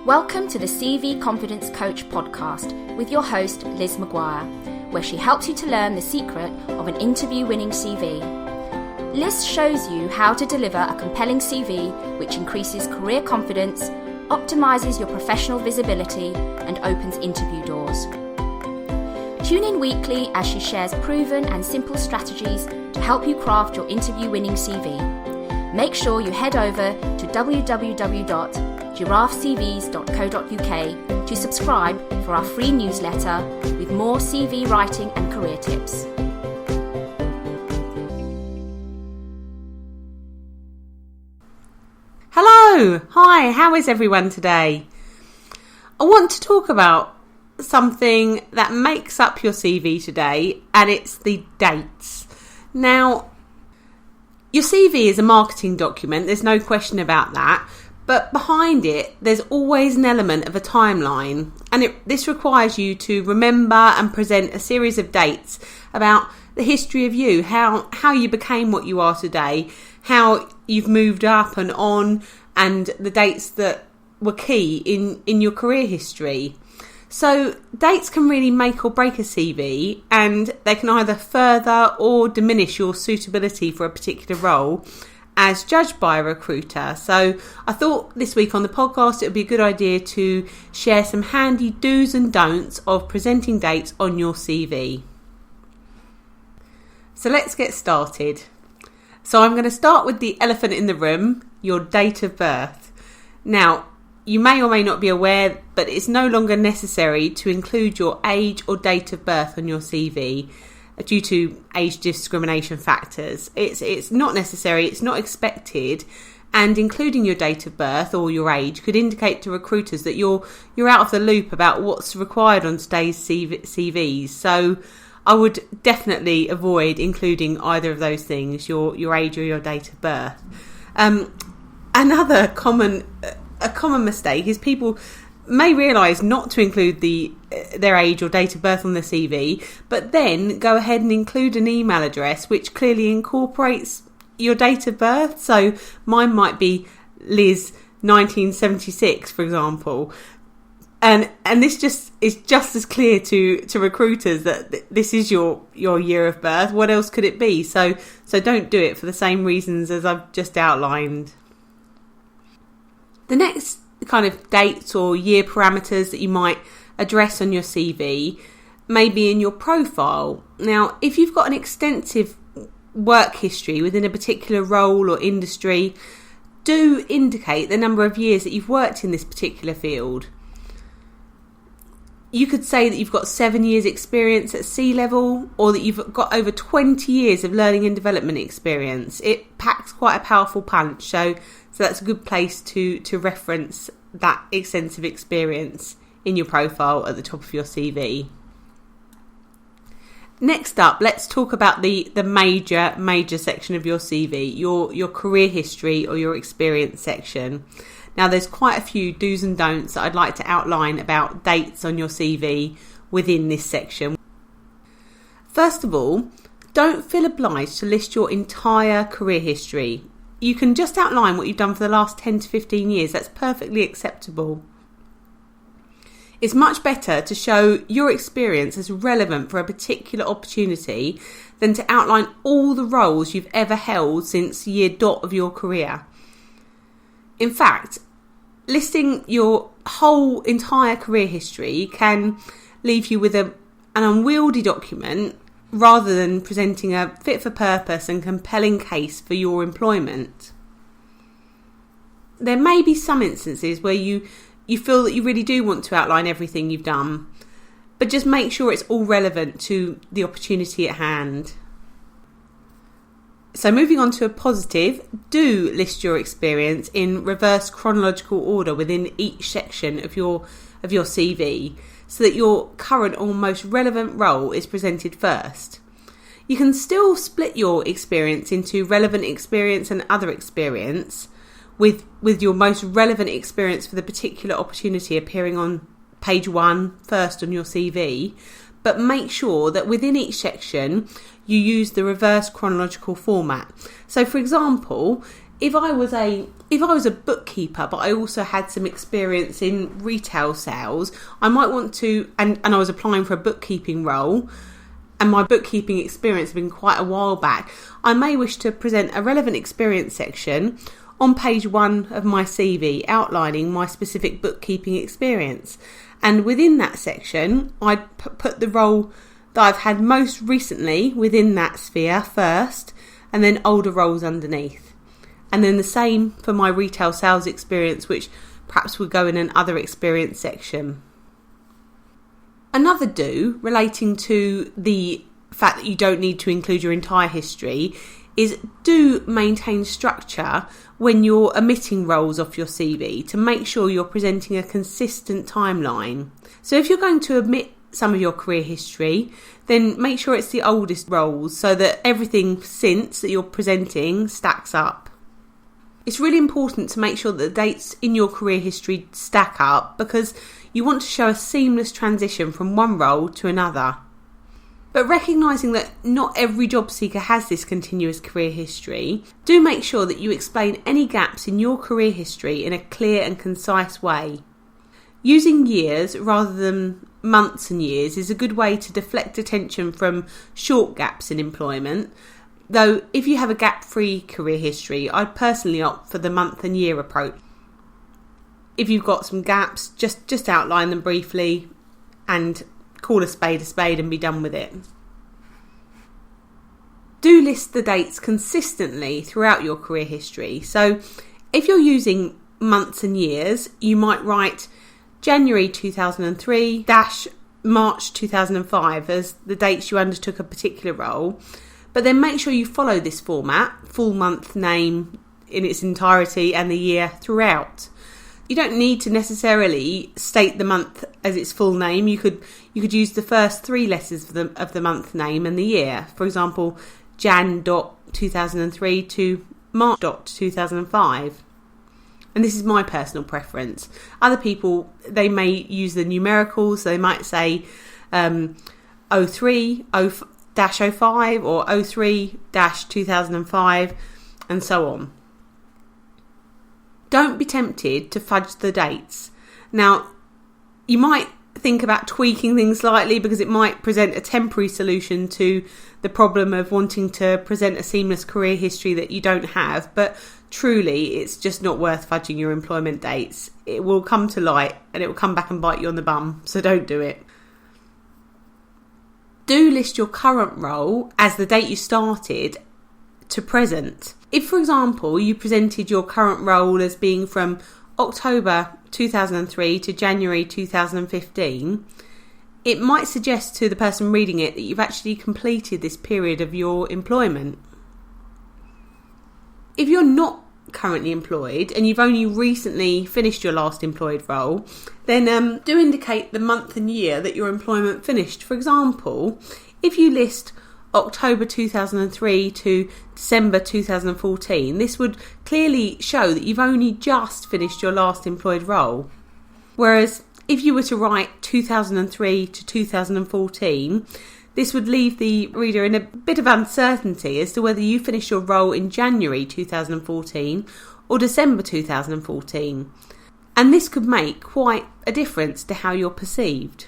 Welcome to the CV Confidence Coach podcast with your host, Liz Maguire, where she helps you to learn the secret of an interview-winning CV. Liz shows you how to deliver a compelling CV which increases career confidence, optimises your professional visibility, and opens interview doors. Tune in weekly as she shares proven and simple strategies to help you craft your interview-winning CV. Make sure you head over to www.giraffecvs.co.uk to subscribe for our free newsletter with more CV writing and career tips. Hello! Hi, how is everyone today? I want to talk about something that makes up your CV today, and it's the dates. Now, your CV is a marketing document, there's no question about that, but behind it, there's always an element of a timeline, and this requires you to remember and present a series of dates about the history of you, how you became what you are today, how you've moved up and on, and the dates that were key in your career history. So dates can really make or break a CV, and they can either further or diminish your suitability for a particular role as judged by a recruiter. So I thought this week on the podcast it would be a good idea to share some handy do's and don'ts of presenting dates on your CV. So let's get started. So I'm going to start with the elephant in the room, your date of birth. Now, you may or may not be aware, but it's no longer necessary to include your age or date of birth on your CV due to age discrimination factors. It's not necessary, it's not expected, and including your date of birth or your age could indicate to recruiters that you're out of the loop about what's required on today's CVs. So I would definitely avoid including either of those things, your age or your date of birth. Another common mistake is people may realise not to include their age or date of birth on the CV, but then go ahead and include an email address which clearly incorporates your date of birth. So mine might be Liz 1976, for example. And this just is just as clear to recruiters that this is your year of birth. What else could it be? So don't do it for the same reasons as I've just outlined. The next kind of dates or year parameters that you might address on your CV may be in your profile. Now, if you've got an extensive work history within a particular role or industry, do indicate the number of years that you've worked in this particular field. You could say that you've got 7 years experience at C-level, or that you've got over 20 years of learning and development experience. It packs quite a powerful punch, so that's a good place to reference that extensive experience in your profile at the top of your CV. Next up, let's talk about the major section of your CV, your career history or your experience section. Now, there's quite a few do's and don'ts that I'd like to outline about dates on your CV within this section. First of all, don't feel obliged to list your entire career history. You can just outline what you've done for the last 10 to 15 years. That's perfectly acceptable. It's much better to show your experience as relevant for a particular opportunity than to outline all the roles you've ever held since year dot of your career. In fact, listing your whole entire career history can leave you with an unwieldy document rather than presenting a fit-for-purpose and compelling case for your employment. There may be some instances where you feel that you really do want to outline everything you've done, but just make sure it's all relevant to the opportunity at hand. So moving on to a positive, do list your experience in reverse chronological order within each section of your CV, so that your current or most relevant role is presented first. You can still split your experience into relevant experience and other experience, with your most relevant experience for the particular opportunity appearing on page 1 first on your CV, but make sure that within each section you use the reverse chronological format. So for example, if I was a bookkeeper, but I also had some experience in retail sales, I might want to, and I was applying for a bookkeeping role, and my bookkeeping experience had been quite a while back, I may wish to present a relevant experience section on page 1 of my CV outlining my specific bookkeeping experience. And within that section, I'd put the role that I've had most recently within that sphere first, and then older roles underneath. And then the same for my retail sales experience, which perhaps would go in an other experience section. Another do relating to the fact that you don't need to include your entire history is do maintain structure when you're omitting roles off your CV to make sure you're presenting a consistent timeline. So if you're going to omit some of your career history, then make sure it's the oldest roles so that everything since that you're presenting stacks up. It's really important to make sure that the dates in your career history stack up because you want to show a seamless transition from one role to another. But recognising that not every job seeker has this continuous career history, do make sure that you explain any gaps in your career history in a clear and concise way. Using years rather than months and years is a good way to deflect attention from short gaps in employment, though if you have a gap-free career history, I'd personally opt for the month and year approach. If you've got some gaps, just outline them briefly and call a spade and be done with it. Do list the dates consistently throughout your career history. So if you're using months and years, you might write January 2003 - March 2005 as the dates you undertook a particular role, but then make sure you follow this format, full month name in its entirety and the year throughout. You don't need to necessarily state the month as its full name. You could use the first 3 letters of the month name and the year. For example, Jan.2003 to March.2005. And this is my personal preference. Other people, they may use the numericals. So they might say 03-05 or 03-2005 and so on. Don't be tempted to fudge the dates. Now, you might think about tweaking things slightly because it might present a temporary solution to the problem of wanting to present a seamless career history that you don't have, but truly it's just not worth fudging your employment dates. It will come to light and it will come back and bite you on the bum, so don't do it. Do list your current role as the date you started to present. If, for example, you presented your current role as being from October 2003 to January 2015, it might suggest to the person reading it that you've actually completed this period of your employment. If you're not currently employed and you've only recently finished your last employed role, then do indicate the month and year that your employment finished. For example, if you list October 2003 to December 2014, this would clearly show that you've only just finished your last employed role. Whereas if you were to write 2003 to 2014, this would leave the reader in a bit of uncertainty as to whether you finished your role in January 2014 or December 2014. And this could make quite a difference to how you're perceived.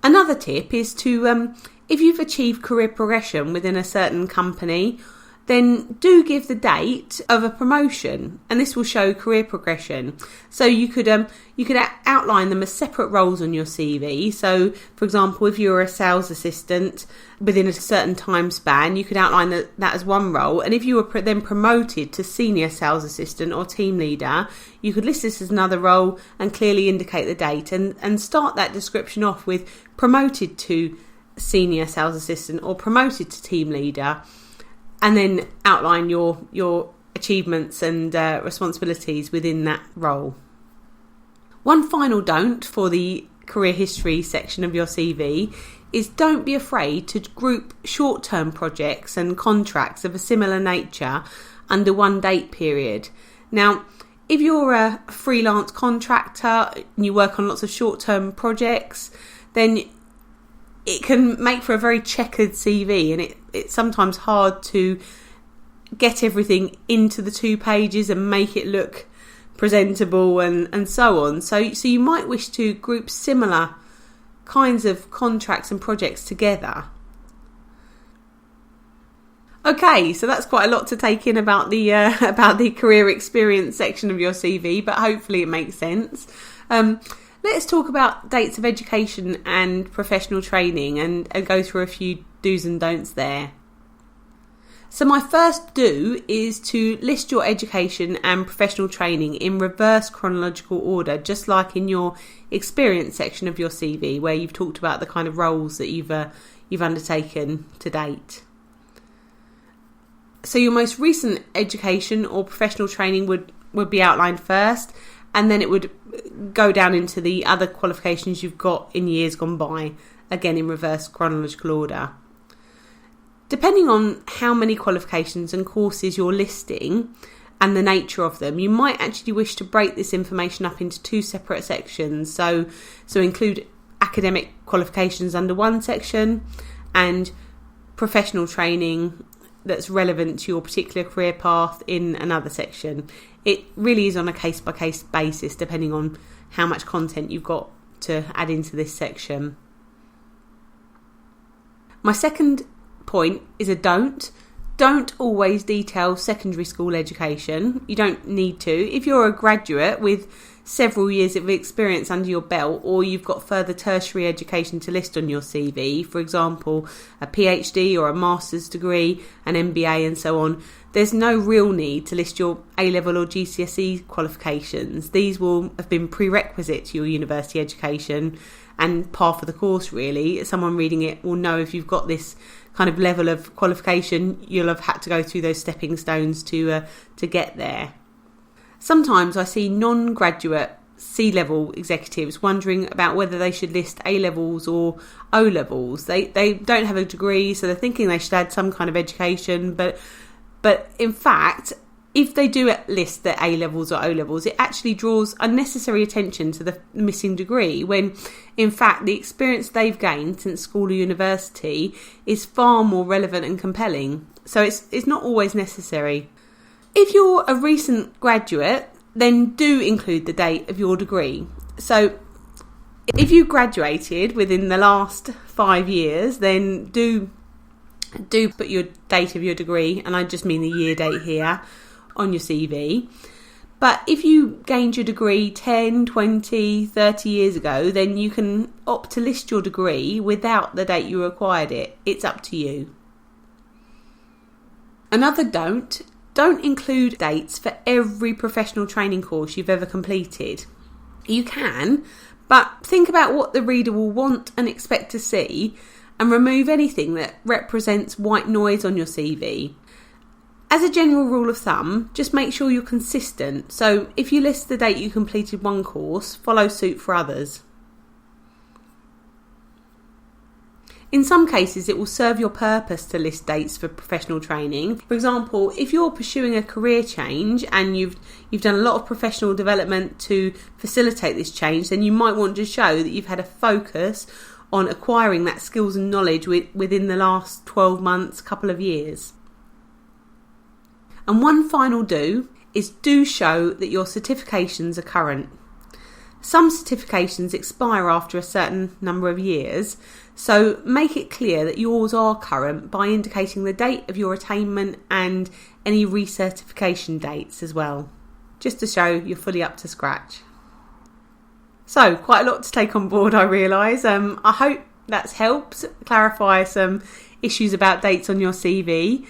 Another tip is to if you've achieved career progression within a certain company, then do give the date of a promotion, and this will show career progression. So you could outline them as separate roles on your CV. So, for example, if you're a sales assistant within a certain time span, you could outline that as one role. And if you were then promoted to senior sales assistant or team leader, you could list this as another role and clearly indicate the date and start that description off with promoted to senior sales assistant or promoted to team leader, and then outline your achievements and responsibilities within that role. One final don't for the career history section of your CV is don't be afraid to group short-term projects and contracts of a similar nature under one date period. Now, if you're a freelance contractor and you work on lots of short-term projects, then it can make for a very checkered CV, and it's sometimes hard to get everything into the 2 pages and make it look presentable and so on. So you might wish to group similar kinds of contracts and projects together. Okay, so that's quite a lot to take in about the career experience section of your CV, but hopefully it makes sense. Let's talk about dates of education and professional training and go through a few do's and don'ts there. So my first do is to list your education and professional training in reverse chronological order, just like in your experience section of your CV, where you've talked about the kind of roles that you've undertaken to date. So your most recent education or professional training would be outlined first, and then it would go down into the other qualifications you've got in years gone by, again in reverse chronological order. Depending on how many qualifications and courses you're listing and the nature of them, you might actually wish to break this information up into 2 separate sections. So include academic qualifications under one section and professional training that's relevant to your particular career path in another section. It really is on a case-by-case basis, depending on how much content you've got to add into this section. My second point is a don't. Don't always detail secondary school education. You don't need to. If you're a graduate with several years of experience under your belt, or you've got further tertiary education to list on your CV, for example, a PhD or a master's degree, an MBA and so on, there's no real need to list your A-level or GCSE qualifications. These will have been prerequisite to your university education and par for the course, really. Someone reading it will know if you've got this kind of level of qualification, you'll have had to go through those stepping stones to get there. Sometimes I see non-graduate C-level executives wondering about whether they should list A-levels or O-levels. They don't have a degree, so they're thinking they should add some kind of education. But in fact, if they do list the A-levels or O-levels, it actually draws unnecessary attention to the missing degree, when in fact the experience they've gained since school or university is far more relevant and compelling. So it's not always necessary. If you're a recent graduate, then do include the date of your degree. So if you graduated within the last 5 years, then do put your date of your degree, and I just mean the year date here, on your CV. But if you gained your degree 10, 20, 30 years ago, then you can opt to list your degree without the date you acquired it. It's up to you. Another don't include dates for every professional training course you've ever completed. You can, but think about what the reader will want and expect to see, and remove anything that represents white noise on your CV. As a general rule of thumb, just make sure you're consistent. So if you list the date you completed one course, follow suit for others. In some cases, it will serve your purpose to list dates for professional training. For example, if you're pursuing a career change and you've done a lot of professional development to facilitate this change, then you might want to show that you've had a focus on acquiring that skills and knowledge within the last 12 months, couple of years. And one final do is do show that your certifications are current. Some certifications expire after a certain number of years, so make it clear that yours are current by indicating the date of your attainment and any recertification dates as well, just to show you're fully up to scratch. So, quite a lot to take on board, I realise. I hope that's helped clarify some issues about dates on your CV.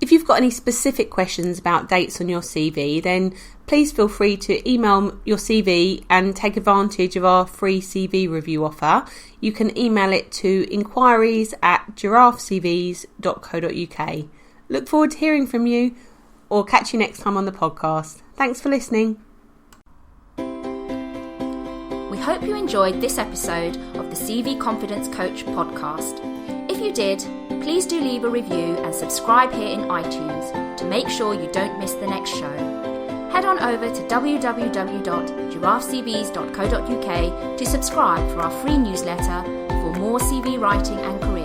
If you've got any specific questions about dates on your CV, then please feel free to email your CV and take advantage of our free CV review offer. You can email it to inquiries@giraffecvs.co.uk. Look forward to hearing from you, or catch you next time on the podcast. Thanks for listening. We hope you enjoyed this episode of the CV Confidence Coach podcast. If you did, please do leave a review and subscribe here in iTunes to make sure you don't miss the next show. Head on over to www.giraffecvs.co.uk to subscribe for our free newsletter for more CV writing and career